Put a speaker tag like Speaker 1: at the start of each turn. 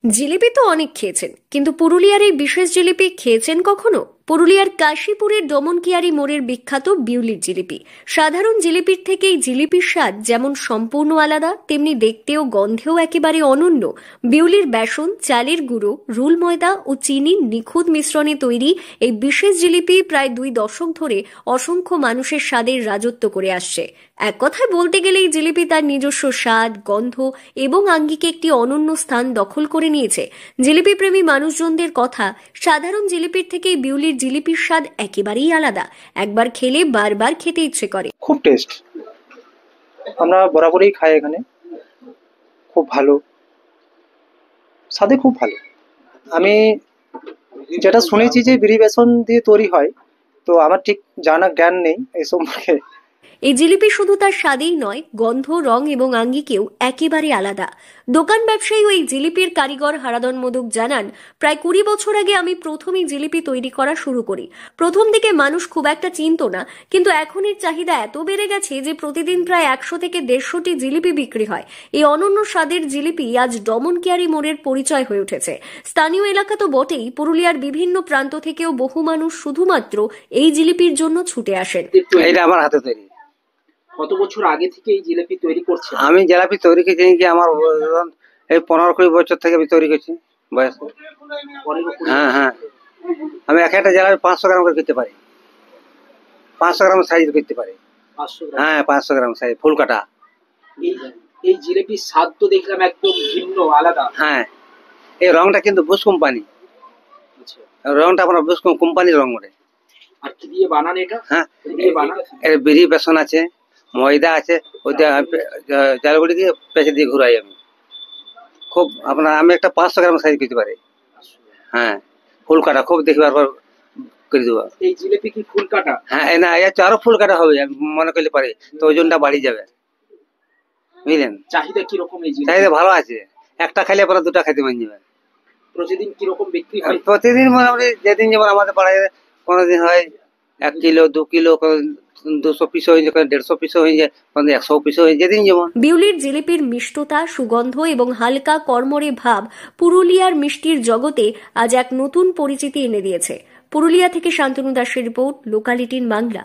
Speaker 1: জিলিপি তো অনেক খেয়েছেন, কিন্তু পুরুলিয়ার এই বিশেষ জিলিপি খেয়েছেন কখনো? পুরুলিয়ার কাশীপুরের দমনকিয়ারি মোড়ের বিখ্যাত বিউলির জিলিপি। সাধারণ জিলিপির থেকে এই জিলিপির স্বাদ যেমন সম্পূর্ণ আলাদা, তেমনি দেখতেও গন্ধেও একেবারে অনন্য। বিউলির বেসন, চালের গুঁড়ো, রুল ময়দা ও চিনির নিখুঁত মিশ্রণে তৈরি এই বিশেষ জিলিপি প্রায় 2 দশক ধরে অসংখ্য মানুষের স্বাদের রাজত্ব করে আসছে। এক কথায় বলতে গেলে এই জিলিপি তার নিজস্ব স্বাদ, গন্ধ এবং আঙ্গিকে একটি অনন্য স্থান দখল করে নিয়েছে। জিলিপি প্রেমী মানুষজনদের কথা, সাধারণ জিলিপির থেকে বিউলির জিলিপির স্বাদ একেবারেই আলাদা। একবার খেলে বারবার খেতে ইচ্ছে করে।
Speaker 2: খুব টেস্ট, আমরা বরাবরই খাই এখানে, খুব ভালো, স্বাদে খুব ভালো। আমি যেটা শুনেছি যে বিরি বেসন দিয়ে তৈরি হয়, তো আমার ঠিক জানা জ্ঞান নেই এই সম্পর্কে।
Speaker 1: এই জিলিপি শুধু তার স্বাদেই নয়, গন্ধ, রং এবং আঙ্গিকেও একেবারে আলাদা। দোকান ব্যবসায়ী ও এই জিলিপির কারিগর হারাধন মোদক জানান, প্রায় 20 বছর আগে আমি প্রথম এই জিলিপি তৈরি করা শুরু করি। প্রথম দিকে মানুষ খুব একটা চিনত না, কিন্তু এখন এর চাহিদা এত বেড়ে গেছে যে প্রতিদিন প্রায় 100 থেকে 150টি জিলিপি বিক্রি হয়। এই অনন্য স্বাদের জিলিপি আজ দমনকিয়ারি মোড়ের পরিচয় হয়ে উঠেছে। স্থানীয় এলাকা তো বটেই, পুরুলিয়ার বিভিন্ন প্রান্ত থেকেও বহু মানুষ শুধুমাত্র এই জিলিপির জন্য ছুটে আসেন।
Speaker 3: এটা আমার হাতে তৈরি।
Speaker 4: কত বছর আগে থেকে এই জিলিপি তৈরি করছেন?
Speaker 3: আমি জিলাপি তৈরি করছি কি আমার এই 15-20 বছর থেকে আমি তৈরি করছি বয়স। হ্যাঁ হ্যাঁ, আমি এক একটা জিলাপি 500 গ্রাম করে করতে পারি, 500 গ্রাম সাইজ করতে পারি।
Speaker 4: 500 গ্রাম?
Speaker 3: হ্যাঁ, 500 গ্রাম সাইজ, ফুল কাটা।
Speaker 4: এই জিলিপির স্বাদ তো দেখলাম একদম ভিন্ন, আলাদা।
Speaker 3: হ্যাঁ, এই রংটা কিন্তু বুশ কোম্পানি।
Speaker 4: আচ্ছা,
Speaker 3: রংটা আপনার বুশ কোম্পানির রং ওরে।
Speaker 4: আর কি দিয়ে বানান এটা?
Speaker 3: হ্যাঁ,
Speaker 4: দিয়ে বানান?
Speaker 3: এর বিরি বেসন আছে, ময়দা আছে, ওই জালগুড়ি দিয়ে পেঁচে দিয়ে ঘুরাই আমি। খুব আপনার আমি একটা 500 গ্রাম সাইজ করতে পারি। হ্যাঁ, ফুল কাটা, খুব দেখবার পর করে দেবো।
Speaker 4: এই জিলিপি কি ফুল কাটা?
Speaker 3: হ্যাঁ, না এর আরো ফুল কাটা হবে, আমি মনে করলে পারি, তো ওজনটা বাড়ি যাবে, বুঝলেন?
Speaker 4: চাহিদা কিরকম এই জিলিপি?
Speaker 3: চাহিদা ভালো আছে, একটা খাইলে পরে 2টা খাইতে মন যাবে।
Speaker 4: প্রতিদিন কিরকম বিক্রি হয়?
Speaker 3: প্রতিদিন মোটামুটি যেদিন যেমন আমাদের পাড়ায় কোনোদিন হয় 1 কিলো, 2 কিলো, 200 পিস হয়ে যায়, 150 পিস হয়ে যায়, 100 পিস হয়ে যায়, যেদিন যেমন।
Speaker 1: বিউলির জিলিপির মিষ্টতা, সুগন্ধ এবং হালকা কড়মড়ে ভাব পুরুলিয়ার মিষ্টির জগতে আজ এক নতুন পরিচিতি এনে দিয়েছে। পুরুলিয়া থেকে শান্তনু দাসের রিপোর্ট, লোকাল 18 বাংলা।